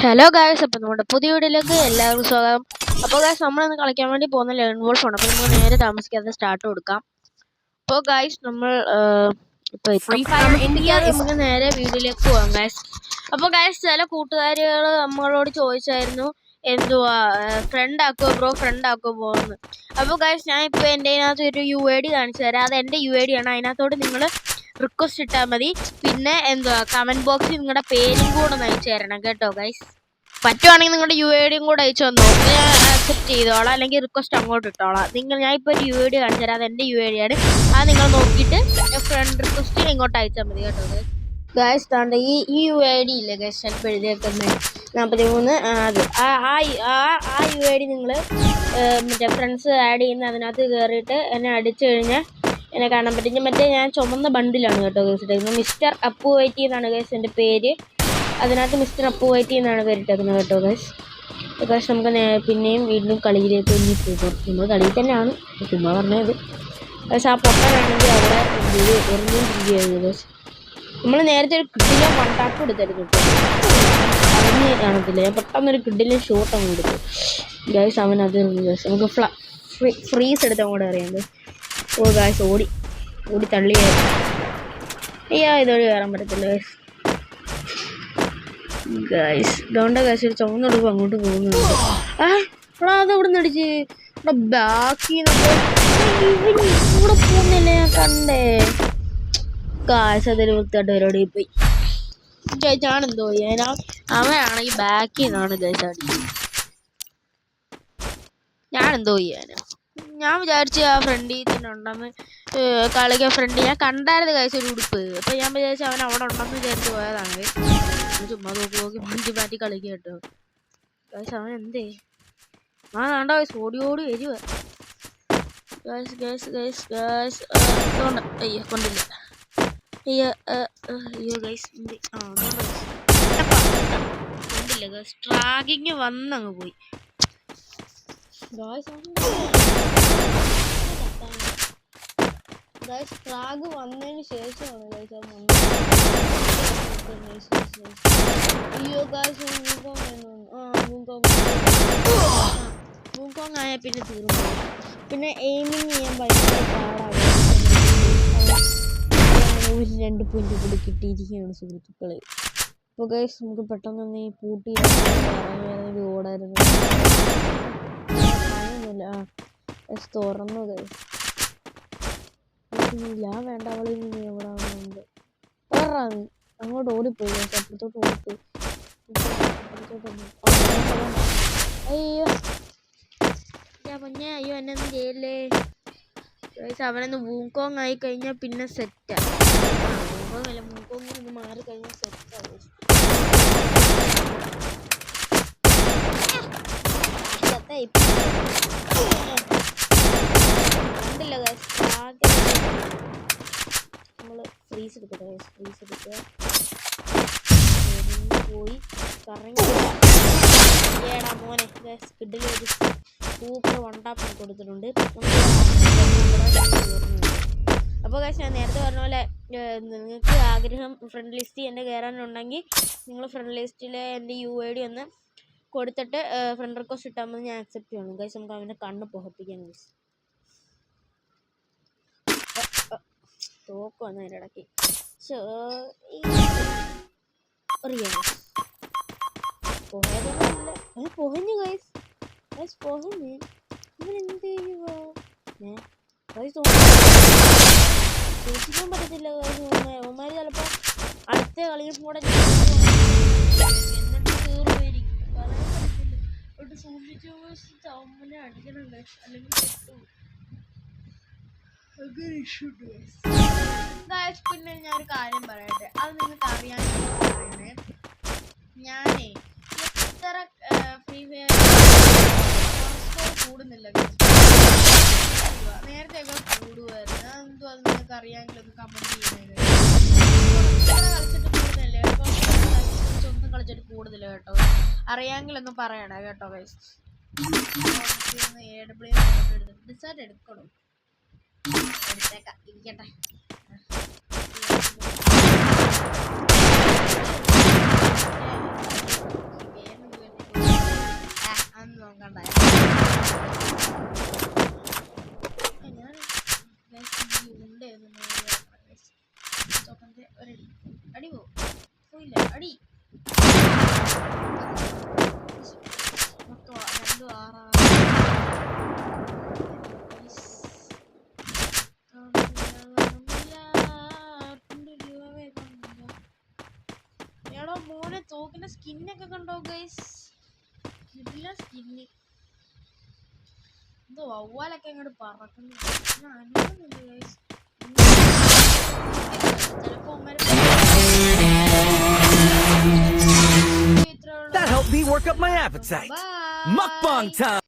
Hello guys, അപ്പോൾ നമ്മുടെ പുതിയ വീഡിയോയിലേക്ക് എല്ലാവർക്കും സ്വാഗതം. അപ്പോൾ ഗായ്സ്, നമ്മളിന്ന് കളിക്കാൻ വേണ്ടി പോകുന്ന ലേൺ വോൾഫ് ആണ്. അപ്പോൾ നമുക്ക് നേരെ താമസിക്കാതെ സ്റ്റാർട്ട് കൊടുക്കാം. അപ്പോൾ ഗായ്സ്, നമ്മൾ നമുക്ക് നേരെ വീഡിയോയിലേക്ക് പോകാം ഗായ്സ്. അപ്പോൾ ഗായ്സ്, ചില കൂട്ടുകാരികൾ നമ്മളോട് ചോദിച്ചായിരുന്നു എന്തുവാ ഫ്രണ്ട് ആക്കുമോ പോകുന്നു. അപ്പോൾ ഗായ്സ്, ഞാൻ ഇപ്പോൾ എൻ്റെ അതിനകത്ത് ഒരു UID കാണിച്ചു തരാം. അത് എൻ്റെ UID ആണ്. അതിനകത്തോട് നിങ്ങൾ റിക്വസ്റ്റ് ഇട്ടാൽ മതി. പിന്നെ എന്തുവാ കമൻറ്റ് ബോക്സിൽ നിങ്ങളുടെ പേരും കൂടെ അയച്ചു തരണം കേട്ടോ ഗൈസ്. പറ്റുവാണെങ്കിൽ നിങ്ങളുടെ UID കൂടെ അയച്ചു തന്നോ, ഞാൻ അക്സെപ്റ്റ് ചെയ്തോളാം. അല്ലെങ്കിൽ റിക്വസ്റ്റ് അങ്ങോട്ട് ഇട്ടോളാം. ഞാൻ ഇപ്പോൾ ഒരു UID കാണിച്ചു തരാം. അത് എൻ്റെ UID ആണ്. അത് നിങ്ങൾ നോക്കിയിട്ട് ഫ്രണ്ട് റിക്വസ്റ്റ് ഇങ്ങോട്ട് അയച്ചാൽ മതി കേട്ടോ ഗൈസ്. താണ്ട ഈ UID ഇല്ലേ ഗൈസ്, ചിലപ്പോൾ എഴുതിയേക്കുന്നത് 43 അത് ആ UID നിങ്ങൾ മറ്റേ ഫ്രണ്ട്സ് ആഡ് ചെയ്യുന്ന അതിനകത്ത് കയറിയിട്ട് എന്നെ അടിച്ചു കഴിഞ്ഞാൽ എന്നെ കാണാൻ പറ്റും. ഞാൻ ചുമന്ന ബണ്ടിലാണ് കേട്ടോ ഗൈസ് ഇട്ടേക്കുന്നത്. മിസ്റ്റർ അപ്പു വൈറ്റി എന്നാണ് ഗൈസ് എൻ്റെ പേര്. അതിനകത്ത് മിസ്റ്റർ അപ്പു വൈറ്റി എന്നാണ് പേരിട്ടേക്കുന്നത് കേട്ടോ ഗൈസ്. ഗൈസ്, നമുക്ക് പിന്നെയും വീണ്ടും കളിയിലേക്ക് ഇനി പോകും. നമ്മൾ കളിയിൽ തന്നെയാണ്, ചുമ്മാ പറഞ്ഞത് ഗൈസ്. ആ പൊട്ടനാണെങ്കിൽ അവിടെ എറിഞ്ഞുകൊണ്ടിരിക്കുകയായിരുന്നു ഗൈസ്. നമ്മൾ നേരത്തെ ഒരു കിഡിലെ മണ്ടാക്ക് എടുത്തായിരുന്നു കേട്ടോ. അവന് കാണത്തില്ല, ഞാൻ പെട്ടെന്നൊരു കിഡിലെ ഷോട്ട് അങ്ങ് കൊടുത്തു ഗൈസ്. അവനത് ഗൈസ് നമുക്ക് ഫ്രീസ് എടുത്ത് അങ്ങോട്ട് അറിയാം ഗൈസ്. ഓ ഗായ്സ്, ഓടി തള്ളിയായിരുന്നു. ഇതോടെ കയറാൻ പറ്റത്തില്ല ഗായ്സ്. ഡോണ്ട ഗായ്സ്, ഒരു ചുവന്നെടുക്കും അങ്ങോട്ട് പോകുന്നുണ്ട്. അത് ഇവിടെ നിന്ന് അടിച്ച് ഇവിടെ ബാക്കി കൂടെ പോകുന്നില്ല, ഞാൻ കണ്ടേ ഗായ്സ്. അതൊരു വൃത്തിയായിട്ട് പരിപാടി പോയി. ഞാനെന്തോ ചെയ്യാനാ, അവനാണെങ്കിൽ ബാക്കിൽ നിന്നാണ് ഗായ്സ് അടിച്ചത്. ഞാനെന്തോ ചെയ്യാനാ. ഞാൻ വിചാരിച്ചു ആ ഫ്രണ്ടിൽ തന്നെ ഉണ്ടെന്ന് കളിക്കാൻ. ഫ്രണ്ട് ഞാൻ കണ്ടായിരുന്നു ഗൈസ് ഒരു ഉടുപ്പ്. അപ്പോൾ ഞാൻ വിചാരിച്ചു അവൻ അവിടെ ഉണ്ടെന്ന് വിചാരിച്ച് പോയതാണ്. ചുമ്മാ നോക്കി മാറ്റി കളിക്കുക കേട്ടോ ഗൈസ്. അവൻ എന്തേ കണ്ടോ ഗൈസ്, ഓടി വരുക ഗൈസ്. അയ്യോ കൊണ്ടില്ല. അയ്യോ ഗൈസ് കൊണ്ടില്ല ഗൈസ്. ട്രാഗിങ് വന്നങ്ങ് പോയി ഗൈസ്. ട്രാഗ് വന്നതിന് ശേഷമാണ് ഗൈസ് അയ്യോ ഗൈസ്. മൂങ്കോങ് ആയാൽ പിന്നെ തീർന്നു. പിന്നെ എയിമിങ് ചെയ്യാൻ ഭയങ്കര പാടാണ്. 2 പോയിന്റ് കൂടി കിട്ടിയിരിക്കുകയാണ് സുഹൃത്തുക്കളെ. അപ്പോൾ ഗൈസ്, നമുക്ക് പെട്ടെന്ന് തന്നെ ഈ പൂട്ടി ഓടായിരുന്നു. തുറന്നു ഗൈസ്. ഞാൻ വേണ്ട, അവളിൽ നിന്ന് എവിടെ ആവുന്നുണ്ട്. അങ്ങോട്ട് ഓടിപ്പോയി ഗൈസ്, അപ്പുറത്തോട്ട് ഓടിപ്പോയി. അയ്യോ അയ്യോ എന്നൊന്നും ചെയ്യല്ലേ ഗൈസ്. അവനൊന്ന് വൂങ്കോങ് ആയി കഴിഞ്ഞാൽ പിന്നെ സെറ്റാ. വൂങ്കോങ് മൂങ്കോങ് ഒന്ന് മാറി കഴിഞ്ഞാൽ സെറ്റാ ഗൈസ്. കണ്ടില്ല ഗൈസ്. നമ്മൾ ഫ്രീസ് എടുക്കട്ടെ ഗൈസ്. ഫ്രീസ് എടുക്കുക, പോയി കറങ്ങി മോനെ ഗൈസ്. കിഡിലൊരു സൂപ്പർ വണ്ടാപ്പ് കൊടുത്തിട്ടുണ്ട്. അപ്പോൾ ഗൈസ്, ഞാൻ നേരത്തെ പറഞ്ഞ പോലെ നിങ്ങൾക്ക് ആഗ്രഹം ഫ്രണ്ട് ലിസ്റ്റ് എൻ്റെ കയറാനുണ്ടെങ്കിൽ നിങ്ങൾ ഫ്രണ്ട് ലിസ്റ്റിലെ എൻ്റെ UID ഒന്ന് കൊടുത്തിട്ട് ഫ്രണ്ട് റിക്വസ്റ്റ് ഇട്ടാൽ മതി. ഞാൻ അക്സെപ്റ്റ് ചെയ്യണം ഗൈസ്. നമുക്ക് അവൻ്റെ കണ്ണ് പുറപ്പിക്കാൻ ഗൈസ്. തോക്ക് വന്നു അതിൻ്റെ ഇടയ്ക്ക്. പൊഹഞ്ഞു ഗൈസ്. പൊഹഞ്ഞ് ഇവനെന്ത് ചെയ്യുക സൂക്ഷിക്കാൻ പറ്റത്തില്ല ഗൈസ്. ഉമ്മാര് ചിലപ്പോൾ അടുത്ത കളിയിൽ കൂടെ സൂക്ഷിച്ചു ചമ്മനെ അടിക്കണം ഗൈസ്, അല്ലെങ്കിൽ ഗൈസ്. പിന്നെ ഞാനൊരു കാര്യം പറയട്ടെ, അത് നിങ്ങൾക്ക് അറിയാൻ പറയണേ. ഞാനേ എത്ര ഫ്രീ ഫയർ കൂടുന്നില്ല ഗൈസ്. നേരത്തെ ഒക്കെ കൂടുമായിരുന്നു. എന്തോ അത് നിങ്ങൾക്ക് അറിയാമെങ്കിൽ ഒന്ന് കമൻറ്റ് ചെയ്യുന്നത്. കളിച്ചിട്ട് കൂടുന്നില്ല കേട്ടോ. ഒന്നും കളിച്ചിട്ട് കൂടുതൽ കേട്ടോ. അറിയാമെങ്കിലൊന്ന് പറയണേ കേട്ടോ ഗൈസ്. AW ഡിസൈഡ് എടുക്കണം. എടുത്തേക്കാം, ഇരിക്കട്ടെ. ഗെയിം കുഴപ്പമില്ല. അടി മൊത്തം 2 6 എടോ മോനെ തോക്കിന്റെ സ്കിന്നൊക്കെ കണ്ടോ ഗൈസ്? ഇതില്ല സ്കിന്ന് എന്തോ വവ്വാലൊക്കെ അങ്ങോട്ട് പറക്കുന്നു. അനുഭവമില്ല guys. That helped me work up my appetite. Mukbang time!